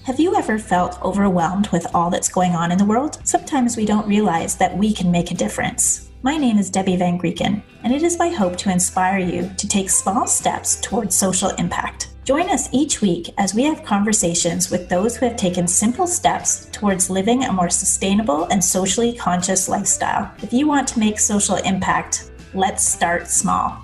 Have you ever felt overwhelmed with all that's going on in the world? Sometimes we don't realize that we can make a difference. My name is Debbie Van Grieken, and it is my hope to inspire you to take small steps towards social impact. Join us each week as we have conversations with those who have taken simple steps towards living a more sustainable and socially conscious lifestyle. If you want to make social impact, let's start small.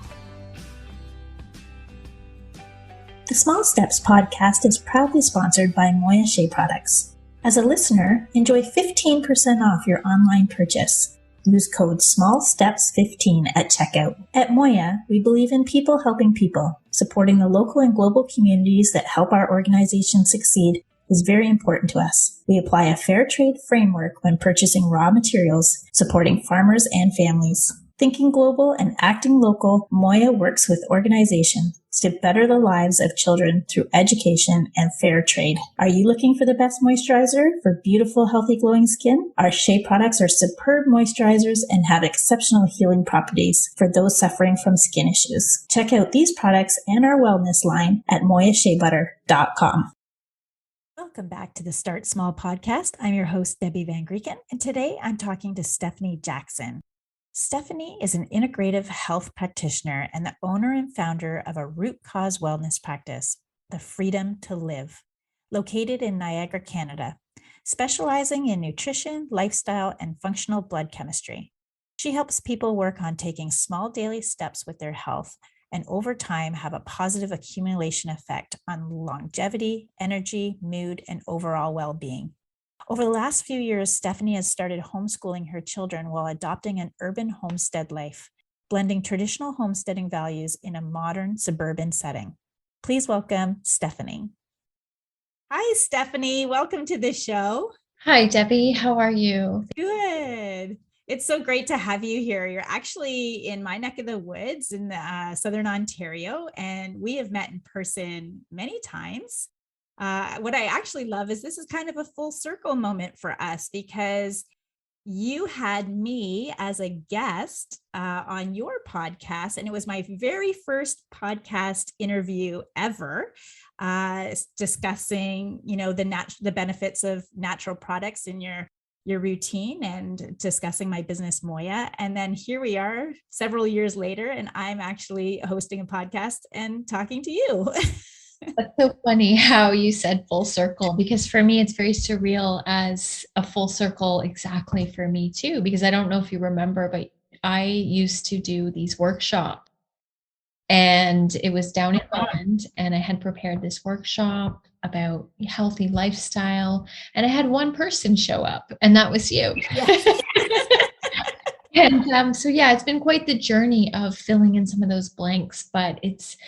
The Small Steps podcast is proudly sponsored by Moya Shea Products. As a listener, enjoy 15% off your online purchase. Use code SMALLSTEPS15 at checkout. At Moya, we believe in people helping people. Supporting the local and global communities that help our organization succeed is very important to us. We apply a fair trade framework when purchasing raw materials, supporting farmers and families. Thinking global and acting local, Moya works with organizations to better the lives of children through education and fair trade. Are you looking for the best moisturizer for beautiful, healthy, glowing skin? Our Shea products are superb moisturizers and have exceptional healing properties for those suffering from skin issues. Check out these products and our wellness line at moyasheabutter.com. Welcome back to the Start Small podcast. I'm your host, Debbie Van Grieken, and today I'm talking to Stepahnie Jackson. Stepahnie is an integrative health practitioner and the owner and founder of a root cause wellness practice, The Freedom to Live, located in Niagara, Canada, specializing in nutrition, lifestyle, and functional blood chemistry. She helps people work on taking small daily steps with their health and over time have a positive accumulation effect on longevity, energy, mood, and overall well-being. Over the last few years, Stepahnie has started homeschooling her children while adopting an urban homestead life, blending traditional homesteading values in a modern suburban setting. Please welcome Stepahnie. Hi, Stepahnie. Welcome to the show. Hi, Debbie. How are you? Good. It's so great to have you here. You're actually in my neck of the woods in Southern Ontario, and we have met in person many times. What I actually love is this is kind of a full circle moment for us because you had me as a guest on your podcast, and it was my very first podcast interview ever, discussing, the benefits of natural products in your routine and discussing my business Moya. And then here we are several years later, and I'm actually hosting a podcast and talking to you. That's so funny how you said full circle, because for me, it's very surreal as a full circle exactly for me too, because I don't know if you remember, but I used to do these workshops and it was down in Holland and I had prepared this workshop about healthy lifestyle and I had one person show up and that was you. Yes. And so, yeah, it's been quite the journey of filling in some of those blanks, but it's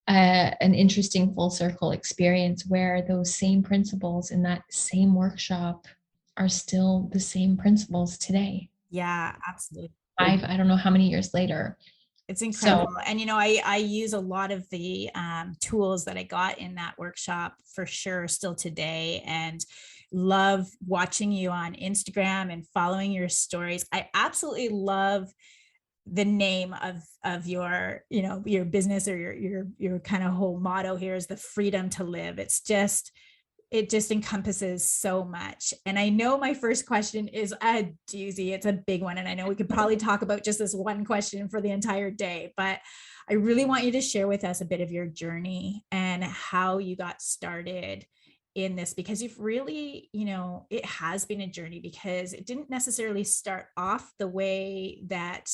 an interesting full circle experience where those same principles in that same workshop are still the same principles today. Yeah, absolutely. I don't know how many years later. It's incredible. So, and, I use a lot of the tools that I got in that workshop for sure still today, and love watching you on Instagram and following your stories. I absolutely love the name of your, your business or your kind of whole motto here is the freedom to live. It just encompasses so much. And I know my first question is a doozy. It's a big one. And I know we could probably talk about just this one question for the entire day, but I really want you to share with us a bit of your journey and how you got started in this, because you've really, it has been a journey because it didn't necessarily start off the way that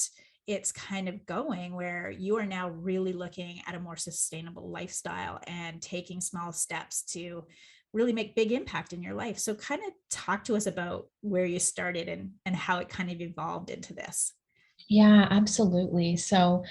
it's kind of going, where you are now really looking at a more sustainable lifestyle and taking small steps to really make big impact in your life. So kind of talk to us about where you started and how it kind of evolved into this. Yeah, absolutely. So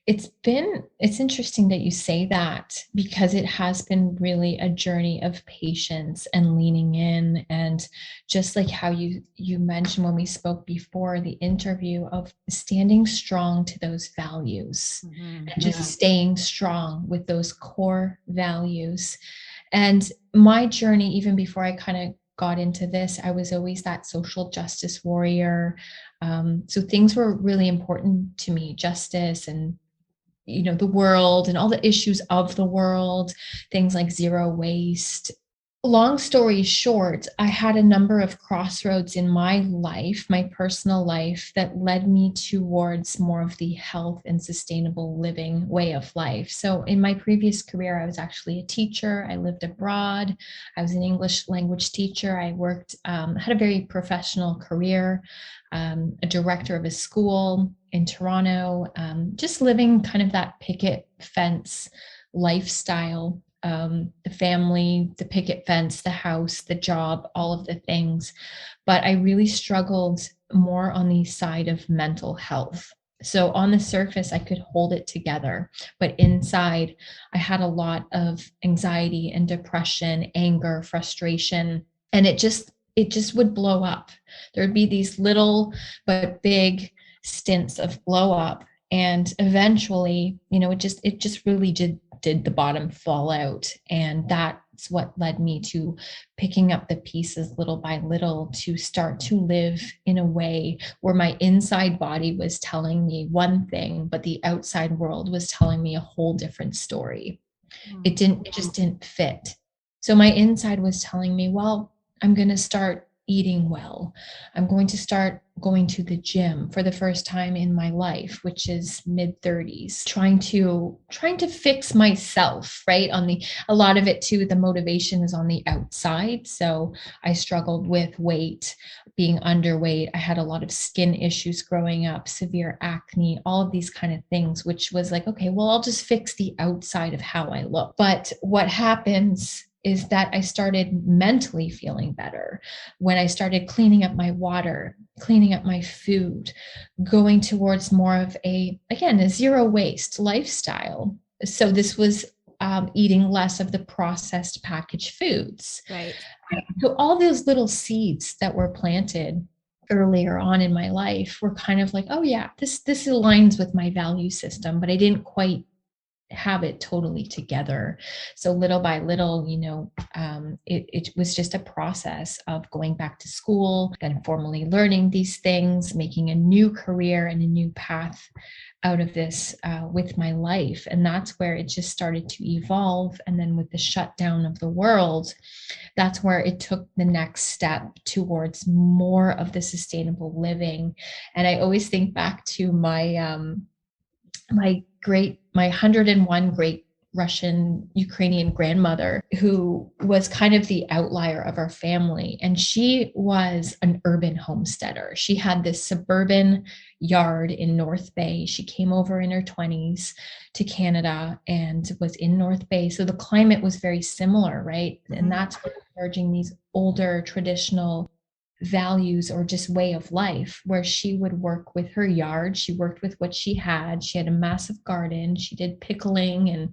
it's interesting that you say that, because it has been really a journey of patience and leaning in, and just like how you mentioned when we spoke before the interview, of standing strong to those values and just staying strong with those core values. And my journey, even before I kind of got into this, I was always that social justice warrior. So things were really important to me, justice and, the world and all the issues of the world, things like zero waste, long story short, I had a number of crossroads in my life, my personal life, that led me towards more of the health and sustainable living way of life. So in my previous career, I was actually a teacher. I lived abroad. I was an English language teacher. I worked, had a very professional career, a director of a school in Toronto, just living kind of that picket fence lifestyle, the family, the picket fence, the house, the job, all of the things. But I really struggled more on the side of mental health. So on the surface, I could hold it together, but inside, I had a lot of anxiety and depression, anger, frustration, and it just would blow up. There'd be these little but big stints of blow up, and eventually, it just really did the bottom fall out. And that's what led me to picking up the pieces little by little to start to live in a way where my inside body was telling me one thing, but the outside world was telling me a whole different story. It just didn't fit. So my inside was telling me, well, I'm going to start eating well. I'm going to start going to the gym for the first time in my life, which is mid 30s, trying to fix myself, right? A lot of it too, the motivation is on the outside. So I struggled with weight, being underweight. I had a lot of skin issues growing up, severe acne, all of these kind of things, which was like, okay, well, I'll just fix the outside of how I look. But what happens is that I started mentally feeling better when I started cleaning up my water, cleaning up my food, going towards more of again, a zero waste lifestyle. So this was eating less of the processed packaged foods. Right. So all those little seeds that were planted earlier on in my life were kind of like, oh yeah, this aligns with my value system, but I didn't quite have it totally together. So little by little, it was just a process of going back to school, then formally learning these things, making a new career and a new path out of this with my life. And that's where it just started to evolve. And then with the shutdown of the world, that's where it took the next step towards more of the sustainable living. And I always think back to my 101 great Russian Ukrainian grandmother, who was kind of the outlier of our family. And she was an urban homesteader. She had this suburban yard in North Bay. She came over in her 20s to Canada and was in North Bay. So the climate was very similar, right? And that's where emerging these older traditional values or just way of life, where she would work with her yard. She worked with what she had. She had a massive garden. She did pickling and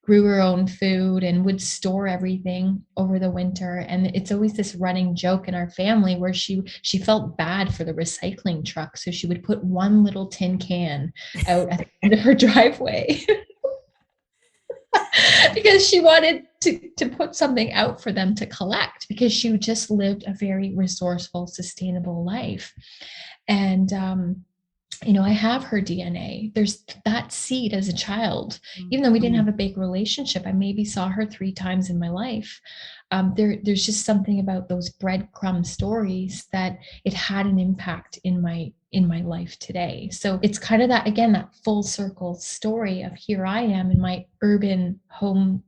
grew her own food and would store everything over the winter. And it's always this running joke in our family where she felt bad for the recycling truck. So she would put one little tin can out at the end of her driveway. Because she wanted to put something out for them to collect, because she just lived a very resourceful, sustainable life. And I have her DNA. There's that seed as a child. Even though we didn't have a big relationship, I maybe saw her 3 times in my life. There's just something about those breadcrumb stories that it had an impact in my life today. So it's kind of that, again, that full circle story of here I am in my urban home,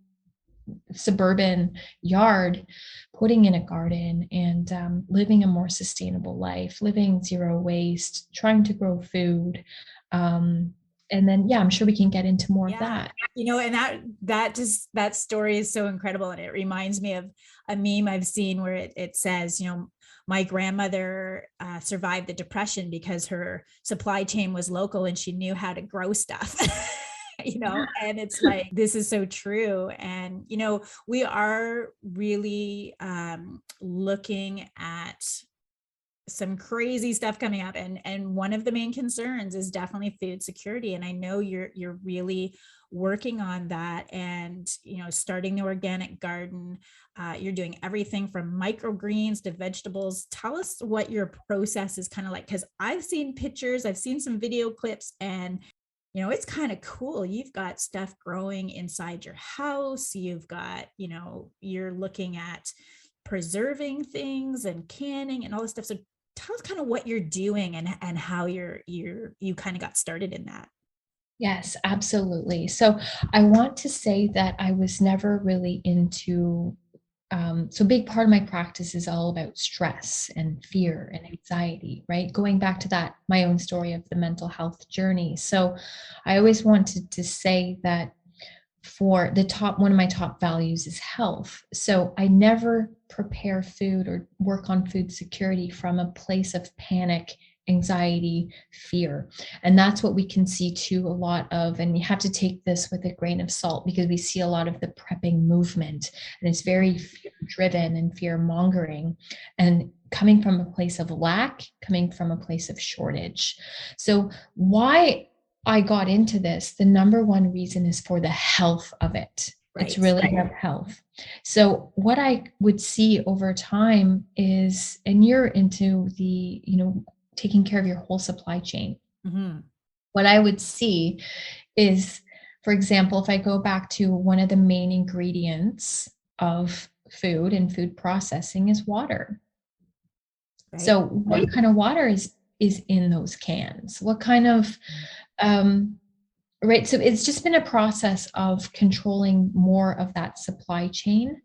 suburban yard, putting in a garden and living a more sustainable life, living zero waste, trying to grow food. And then, yeah, I'm sure we can get into more of that. And that story is so incredible. And it reminds me of a meme I've seen where it says, my grandmother survived the Depression because her supply chain was local and she knew how to grow stuff. And it's like, this is so true. And, we are really looking at some crazy stuff coming up, and one of the main concerns is definitely food security. And I know you're really working on that, and starting the organic garden. You're doing everything from microgreens to vegetables. Tell us what your process is kind of like, because I've seen pictures, I've seen some video clips, and It's kind of cool. You've got stuff growing inside your house. You've got, you're looking at preserving things and canning and all this stuff. So tell us kind of what you're doing and how you kind of got started in that. Yes, absolutely. So I want to say that I was never really into, so a big part of my practice is all about stress and fear and anxiety, right? Going back to that, my own story of the mental health journey. So I always wanted to say that for the top, one of my top values is health. So I never prepare food or work on food security from a place of panic, anxiety, fear. And that's what we can see too a lot of. And you have to take this with a grain of salt because we see a lot of the prepping movement and it's very fear driven and fear mongering and coming from a place of lack, coming from a place of shortage. So why I got into this, the number one reason is for the health of it. It's Right. really about health. So what I would see over time is, and you're into the, taking care of your whole supply chain. Mm-hmm. What I would see is, for example, if I go back to one of the main ingredients of food and food processing is water. Right. So what kind of water is in those cans? What kind of right. So it's just been a process of controlling more of that supply chain.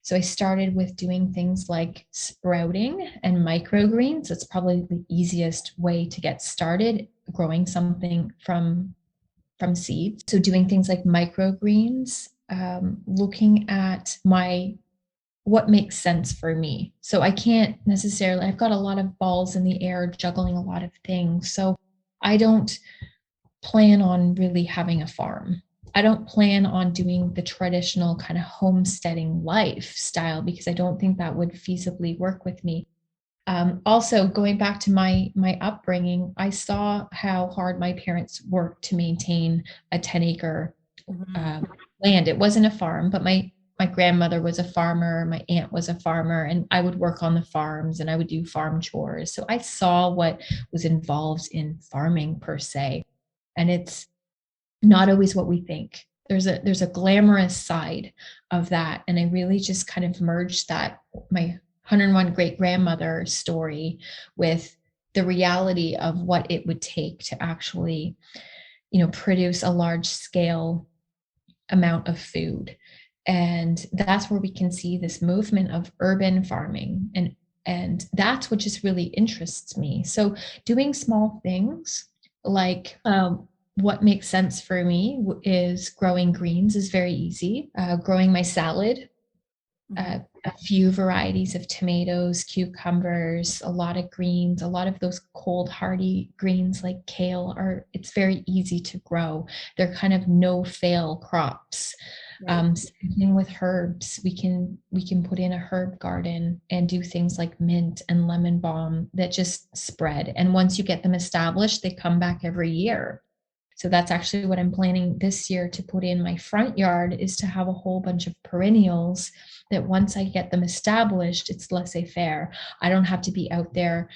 So I started with doing things like sprouting and microgreens. It's probably the easiest way to get started growing something from seeds. So doing things like microgreens, looking at my what makes sense for me. So I can't necessarily, I've got a lot of balls in the air juggling a lot of things. So I don't plan on really having a farm. I don't plan on doing the traditional kind of homesteading lifestyle because I don't think that would feasibly work with me. Also, going back to my upbringing, I saw how hard my parents worked to maintain a 10-acre Mm-hmm. land. It wasn't a farm, but my grandmother was a farmer, my aunt was a farmer, and I would work on the farms and I would do farm chores. So I saw what was involved in farming per se. And it's not always what we think. There's a glamorous side of that. And I really just kind of merged that, my 101 great grandmother story, with the reality of what it would take to actually, produce a large scale amount of food. And that's where we can see this movement of urban farming. And that's what just really interests me. So doing small things like what makes sense for me is growing greens is very easy. Growing my salad, Mm-hmm. a few varieties of tomatoes, cucumbers, a lot of greens, a lot of those cold hardy greens like kale it's very easy to grow. They're kind of no fail crops. Right. Same thing with herbs. We can put in a herb garden and do things like mint and lemon balm that just spread. And once you get them established, they come back every year. So that's actually what I'm planning this year to put in my front yard, is to have a whole bunch of perennials that once I get them established, it's laissez-faire. I don't have to be out there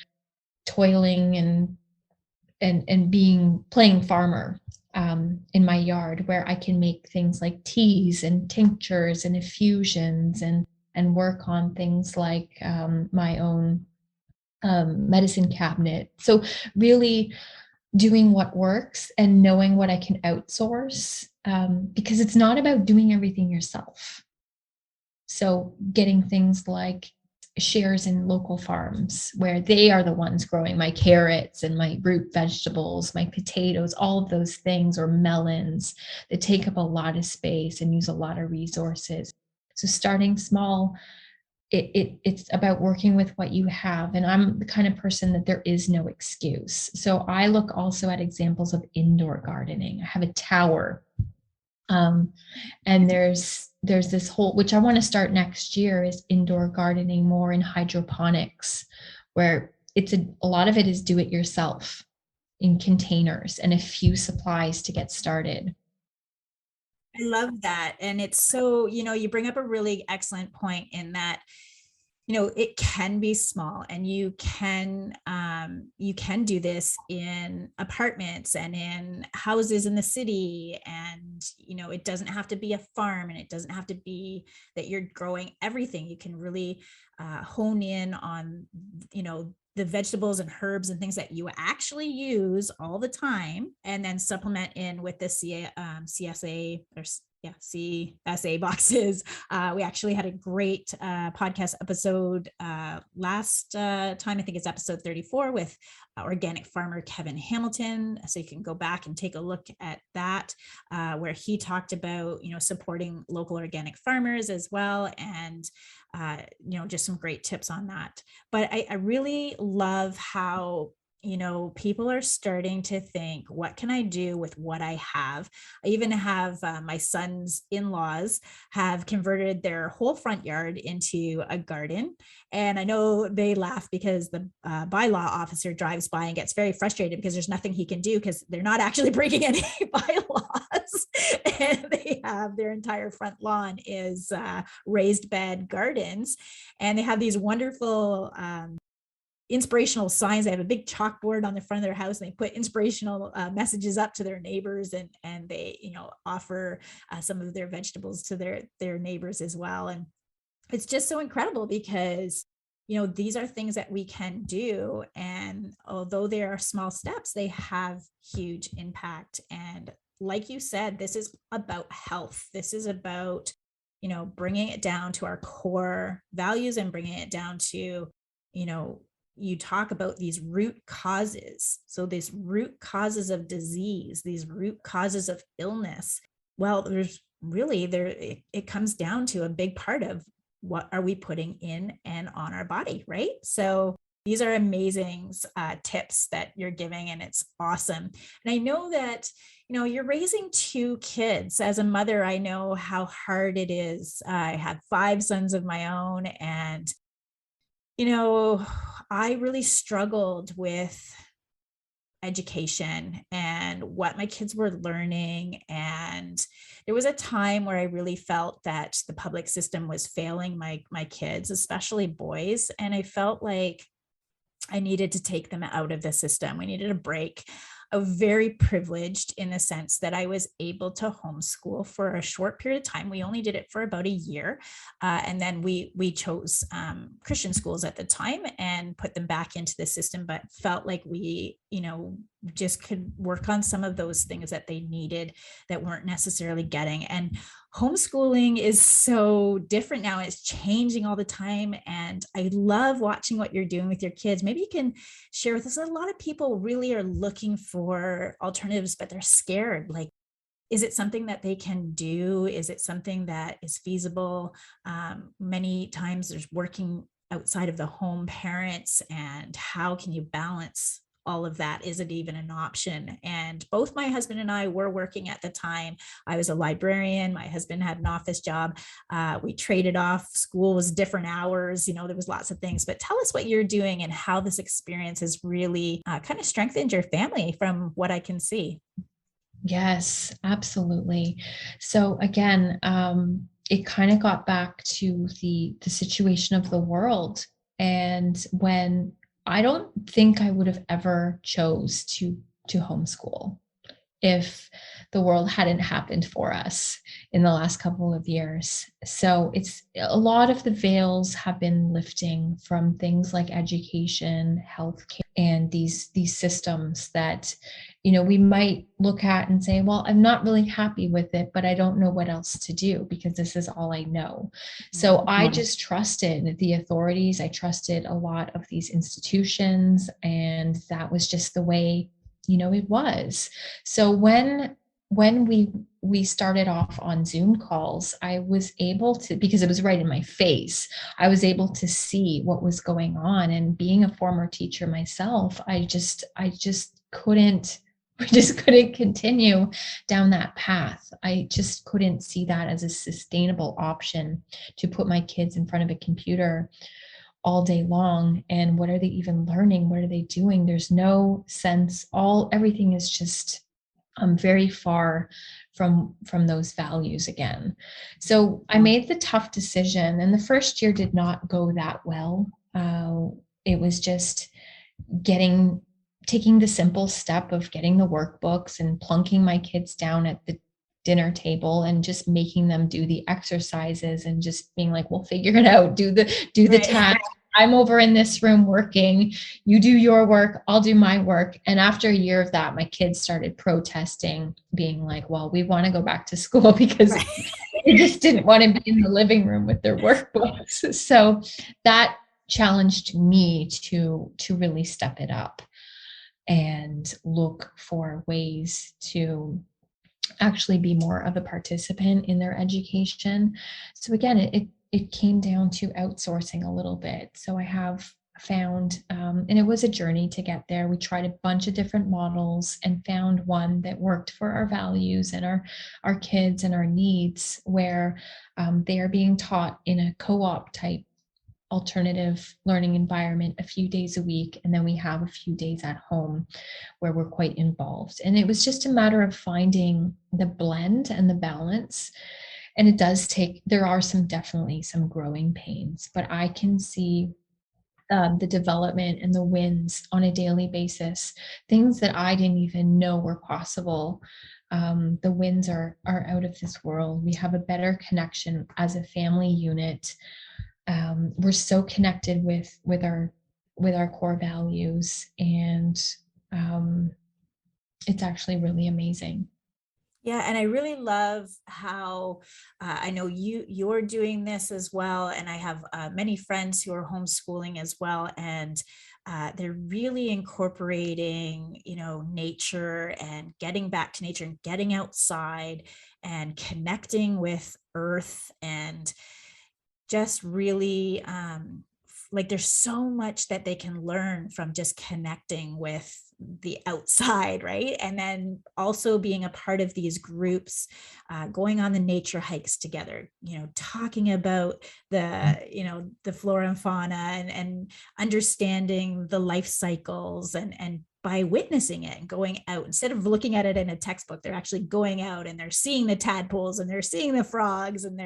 toiling and being playing farmer in my yard, where I can make things like teas and tinctures and infusions and work on things like my own medicine cabinet. So really doing what works and knowing what I can outsource, because it's not about doing everything yourself. So getting things like shares in local farms where they are the ones growing my carrots and my root vegetables, my potatoes, all of those things, or melons that take up a lot of space and use a lot of resources. So starting small, it's about working with what you have. And I'm the kind of person that there is no excuse. So I look also at examples of indoor gardening. I have a tower. And there's this whole, which I want to start next year, is indoor gardening more in hydroponics, where a lot of it is do it yourself in containers and a few supplies to get started. I love that. And it's so, you bring up a really excellent point in that it can be small, and you can do this in apartments and in houses in the city. And, it doesn't have to be a farm, and it doesn't have to be that you're growing everything. You can really hone in on, the vegetables and herbs and things that you actually use all the time, and then supplement in with the CSA or CSA boxes. We actually had a great podcast episode last time. I think it's episode 34 with organic farmer Kevin Hamilton. So you can go back and take a look at that, where he talked about, supporting local organic farmers as well. And, just some great tips on that. But I really love how, people are starting to think, what can I do with what I have? I even have my son's in-laws have converted their whole front yard into a garden. And I know they laugh because the bylaw officer drives by and gets very frustrated because there's nothing he can do because they're not actually breaking any bylaws. And they have their entire front lawn is raised bed gardens. And they have these wonderful inspirational signs. They have a big chalkboard on the front of their house, and they put inspirational messages up to their neighbors, and they, offer some of their vegetables to their neighbors as well. And it's just so incredible because, these are things that we can do. And although they are small steps, they have huge impact. And like you said, this is about health. This is about, bringing it down to our core values and bringing it down to, you talk about these root causes. So these root causes of disease, these root causes of illness. Well, there's really it comes down to a big part of what are we putting in and on our body, right? So these are amazing tips that you're giving, and it's awesome. And I know that, you're raising 2 kids. As a mother, I know how hard it is. I have 5 sons of my own, and I really struggled with education and what my kids were learning. And there was a time where I really felt that the public system was failing my kids, especially boys. And I felt like I needed to take them out of the system. We needed a break. I was very privileged in the sense that I was able to homeschool for a short period of time. We only did it for about a year. And then we chose Christian schools at the time and put them back into the system, but felt like we, just could work on some of those things that they needed that weren't necessarily getting. And homeschooling is so different now. It's changing all the time. And I love watching what you're doing with your kids. Maybe you can share with us. A lot of people really are looking for alternatives, but they're scared. Like, is it something that they can do? Is it something that is feasible? Many times there's working outside of the home parents, and how can you balance all of that? Is it even an option? And both my husband and I were working at the time. I was a librarian. My husband had an office job. We traded off. School was different hours. There was lots of things. But tell us what you're doing and how this experience has really kind of strengthened your family from what I can see. Yes, absolutely. So again, it kind of got back to the situation of the world. And when I don't think I would have ever chose to homeschool if the world hadn't happened for us in the last couple of years. So it's a lot of the veils have been lifting from things like education, healthcare, and these systems that, we might look at and say, well, I'm not really happy with it, but I don't know what else to do because this is all I know. So I just trusted the authorities. I trusted a lot of these institutions, and that was just the way it was. So when we started off on Zoom calls, I was able to, because it was right in my face, I was able to see what was going on. And being a former teacher myself, I just couldn't continue down that path. I just couldn't see that as a sustainable option to put my kids in front of a computer all day long. And what are they even learning? What are they doing? There's no sense. Everything is just very far from those values again. So I made the tough decision, and the first year did not go that well. It was just taking the simple step of getting the workbooks and plunking my kids down at the dinner table and just making them do the exercises and just being like, we'll figure it out, do the task. I'm over in this room working, you do your work, I'll do my work. And after a year of that, my kids started protesting, being like, well, we want to go back to school, because they just didn't want to be in the living room with their workbooks. So that challenged me to really step it up and look for ways to actually be more of a participant in their education. So again, it came down to outsourcing a little bit. So I have found, and it was a journey to get there. We tried a bunch of different models and found one that worked for our values and our kids and our needs, where they are being taught in a co-op type alternative learning environment a few days a week, and then we have a few days at home where we're quite involved. And it was just a matter of finding the blend and the balance. And there are definitely some growing pains, but I can see the development and the wins on a daily basis, things that I didn't even know were possible. The wins are out of this world. We have a better connection as a family unit. We're so connected with our core values, and it's actually really amazing. Yeah, and I really love how I know you're doing this as well, and I have many friends who are homeschooling as well, and they're really incorporating, nature and getting back to nature and getting outside and connecting with earth, and just really like there's so much that they can learn from just connecting with the outside, right? And then also being a part of these groups, going on the nature hikes together, talking about the flora and fauna, and understanding the life cycles, and by witnessing it and going out, instead of looking at it in a textbook, they're actually going out and they're seeing the tadpoles and they're seeing the frogs, and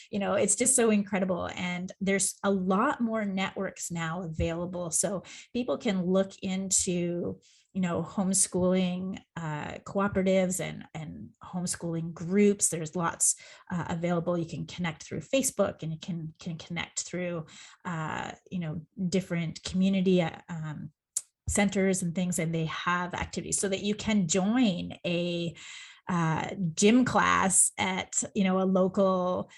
it's just so incredible. And there's a lot more networks now available, so people can look into homeschooling cooperatives and homeschooling groups. There's lots available. You can connect through Facebook, and you can connect through different community centers and things, and they have activities so that you can join a gym class at a local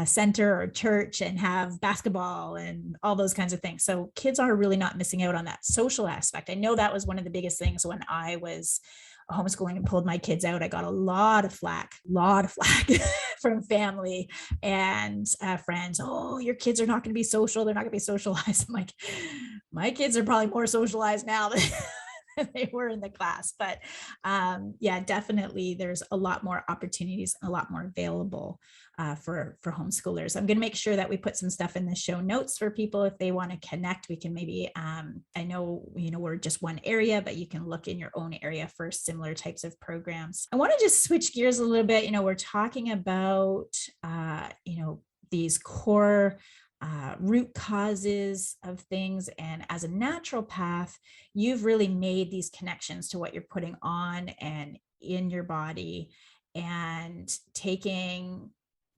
center or church and have basketball and all those kinds of things. So kids are really not missing out on that social aspect. I know that was one of the biggest things when I was homeschooling and pulled my kids out. I got a lot of flack from family and friends. Oh, your kids are not going to be social. They're not going to be socialized. I'm like, my kids are probably more socialized now than they were in the class. But yeah, definitely there's a lot more opportunities, a lot more available for homeschoolers. I'm going to make sure that we put some stuff in the show notes for people if they want to connect. We can maybe, I know, we're just one area, but you can look in your own area for similar types of programs. I want to just switch gears a little bit. We're talking about, these core root causes of things. And as a naturopath, you've really made these connections to what you're putting on and in your body, and taking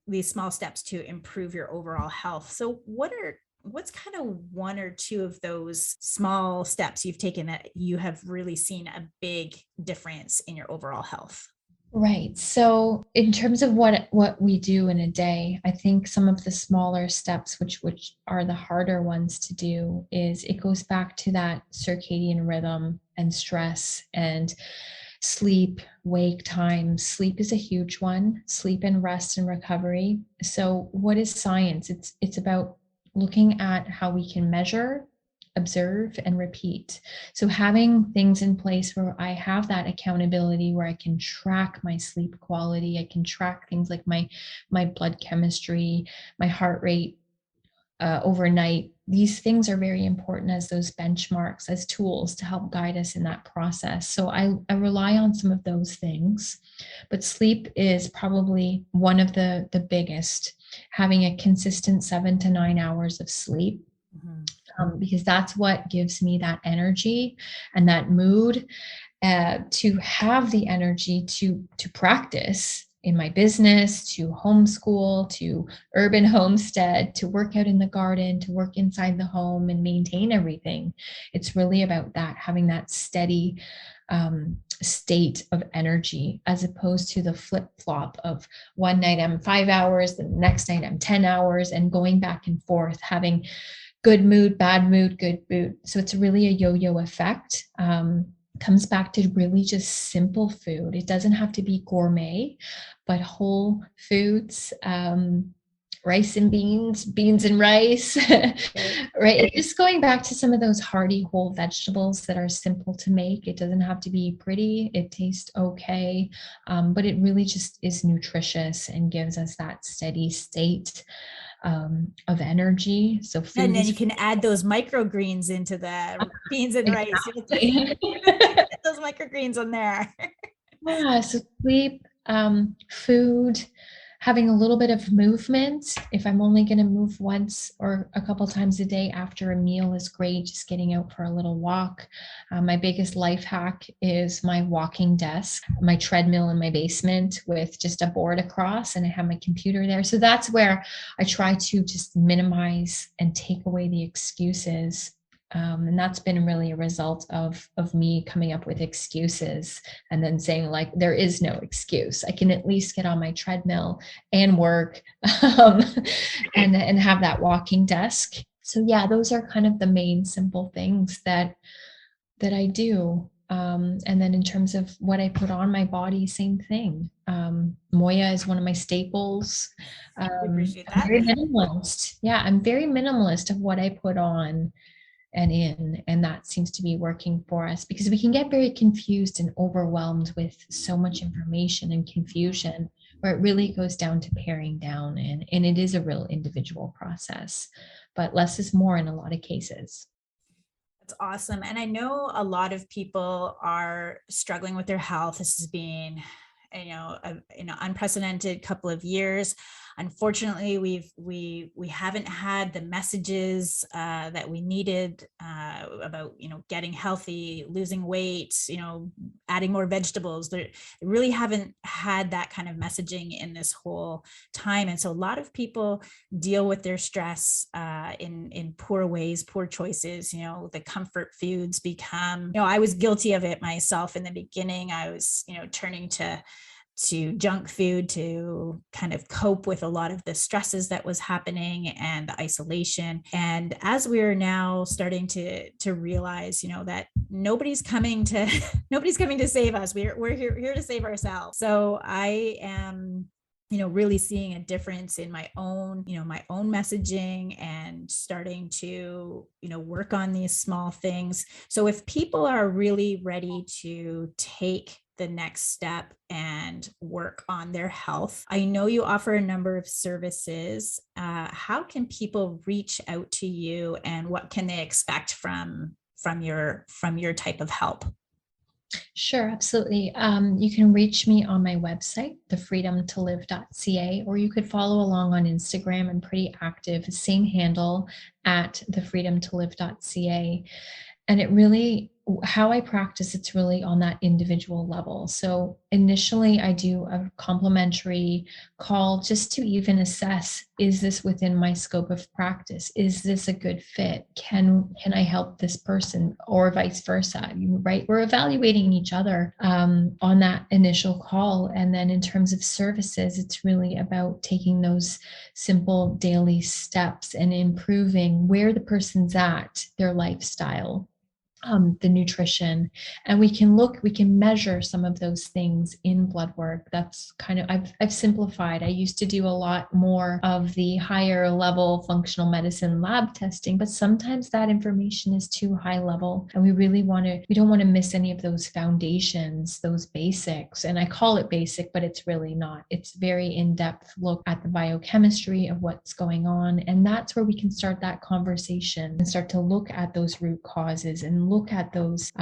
these small steps to improve your overall health. So what's kind of one or two of those small steps you've taken that you have really seen a big difference in your overall health? Right. So in terms of what we do in a day, I think some of the smaller steps, which are the harder ones to do, is it goes back to that circadian rhythm and stress and sleep, wake time. Sleep is a huge one. Sleep and rest and recovery. So what is science? It's about looking at how we can measure, observe, and repeat. So having things in place where I have that accountability, where I can track my sleep quality, I can track things like my blood chemistry, my heart rate, overnight. These things are very important as those benchmarks, as tools to help guide us in that process. So I rely on some of those things, but sleep is probably one of the biggest. Having a consistent 7 to 9 hours of sleep, because that's what gives me that energy and that mood to have the energy to practice in my business, to homeschool, to urban homestead, to work out in the garden, to work inside the home and maintain everything. It's really about that, having that steady state of energy, as opposed to the flip flop of one night I'm 5 hours, the next night I'm 10 hours, and going back and forth, having good mood, bad mood, good mood. So it's really a yo-yo effect. Comes back to really just simple food. It doesn't have to be gourmet, but whole foods, rice and beans, beans and rice, right? Just going back to some of those hearty whole vegetables that are simple to make. It doesn't have to be pretty. It tastes okay, but it really just is nutritious and gives us that steady state of energy. So food, and then you can add those microgreens into the beans and rice. Those microgreens on there. Yeah, so sleep, food, having a little bit of movement. If I'm only going to move once or a couple times a day after a meal is great. Just getting out for a little walk. My biggest life hack is my walking desk, my treadmill in my basement with just a board across, and I have my computer there. So that's where I try to just minimize and take away the excuses. And that's been really a result of me coming up with excuses and then saying, like, there is no excuse. I can at least get on my treadmill and work and have that walking desk. So yeah, those are kind of the main simple things that I do. And then in terms of what I put on my body, same thing. Moya is one of my staples. I appreciate that. I'm very minimalist. Yeah, I'm very minimalist of what I put on and that seems to be working for us, because we can get very confused and overwhelmed with so much information and confusion, where it really goes down to paring down, and it is a real individual process, but less is more in a lot of cases. That's awesome. And I know a lot of people are struggling with their health. This has been unprecedented couple of years. Unfortunately, we haven't had the messages that we needed about getting healthy, losing weight, adding more vegetables. They really haven't had that kind of messaging in this whole time, and so a lot of people deal with their stress in poor ways, poor choices. The comfort foods become. I was guilty of it myself in the beginning. I was turning to junk food to kind of cope with a lot of the stresses that was happening and the isolation. And as we're now starting to realize, that nobody's coming to save us. We're here to save ourselves. So I am really seeing a difference in my own messaging and starting to, work on these small things. So if people are really ready to take the next step and work on their health, I know you offer a number of services. How can people reach out to you, and what can they expect from your type of help? Sure, absolutely. You can reach me on my website, thefreedomtolive.ca, or you could follow along on Instagram. I'm pretty active, same handle, at thefreedomtolive.ca. And it really, how I practice, it's really on that individual level. So initially I do a complimentary call just to even assess, is this within my scope of practice? Is this a good fit? Can I help this person, or vice versa, right? We're evaluating each other on that initial call. And then in terms of services, it's really about taking those simple daily steps and improving where the person's at, their lifestyle. the nutrition, and we can measure some of those things in blood work. That's kind of, I've simplified. I used to do a lot more of the higher level functional medicine lab testing, but sometimes that information is too high level, and we don't want to miss any of those foundations, those basics. And I call it basic, but it's really not. It's very in-depth look at the biochemistry of what's going on, and that's where we can start that conversation and start to look at those root causes and look at those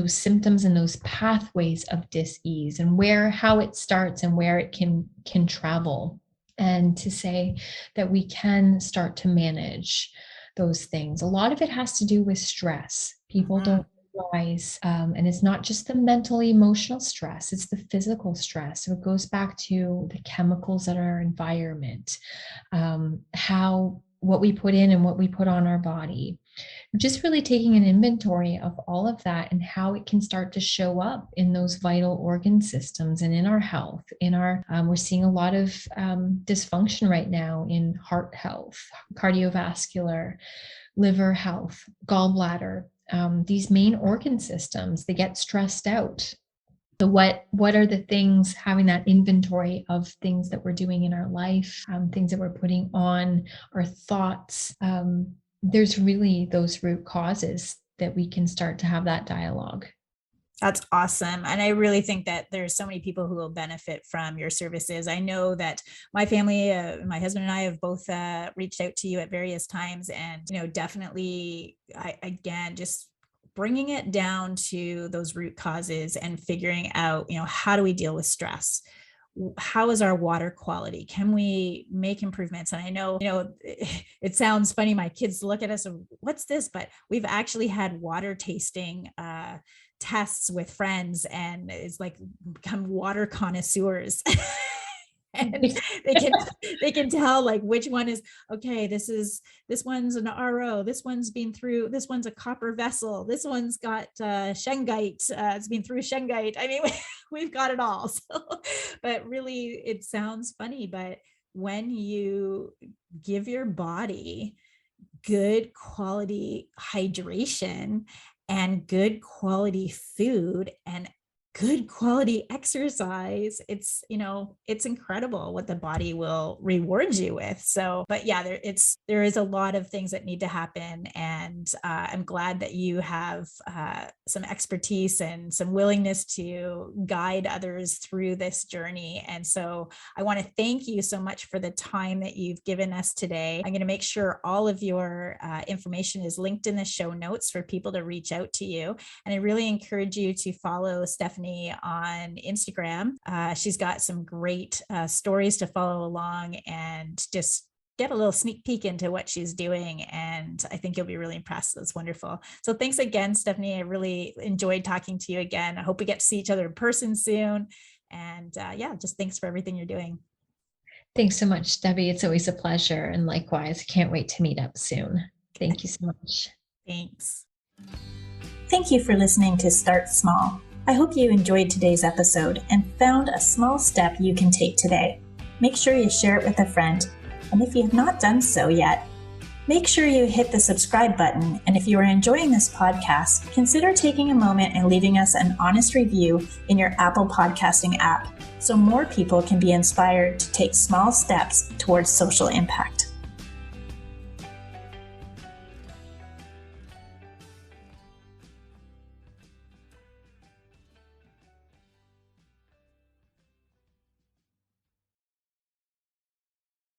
symptoms and those pathways of dis-ease, and how it starts and where it can travel, and to say that we can start to manage those things. A lot of it has to do with stress. People don't realize, and it's not just the mental, emotional stress, it's the physical stress. So it goes back to the chemicals that are our environment, what we put in and what we put on our body. Just really taking an inventory of all of that and how it can start to show up in those vital organ systems and in our health. We're seeing a lot of dysfunction right now in heart health, cardiovascular, liver health, gallbladder. These main organ systems, they get stressed out. So what are the things, having that inventory of things that we're doing in our life, things that we're putting on, our thoughts. There's really those root causes that we can start to have that dialogue. That's awesome. And I really think that there's so many people who will benefit from your services. I know that my family, my husband and I have both reached out to you at various times, and, definitely, again, just bringing it down to those root causes and figuring out, how do we deal with stress? How is our water quality? Can we make improvements? And I know, it sounds funny. My kids look at us and what's this? But we've actually had water tasting tests with friends, and it's like become water connoisseurs. And they can tell like which one is okay. This one's an RO. This one's a copper vessel. This one's got shungite. It's been through shungite. I mean, we've got it all. So, but really, it sounds funny, but when you give your body good quality hydration and good quality food and good quality exercise, it's incredible what the body will reward you with. So, but yeah, there is a lot of things that need to happen, and I'm glad that you have some expertise and some willingness to guide others through this journey. And so I want to thank you so much for the time that you've given us today. I'm going to make sure all of your information is linked in the show notes for people to reach out to you. And I really encourage you to follow Stepahnie on Instagram. She's got some great stories to follow along, and just get a little sneak peek into what she's doing. And I think you'll be really impressed. That's wonderful. So thanks again, Stepahnie. I really enjoyed talking to you again. I hope we get to see each other in person soon. And just thanks for everything you're doing. Thanks so much, Debbie. It's always a pleasure. And likewise, can't wait to meet up soon. Thank you so much. Thanks. Thank you for listening to Start Small. I hope you enjoyed today's episode and found a small step you can take today. Make sure you share it with a friend. And if you have not done so yet, make sure you hit the subscribe button. And if you are enjoying this podcast, consider taking a moment and leaving us an honest review in your Apple podcasting app, so more people can be inspired to take small steps towards social impact.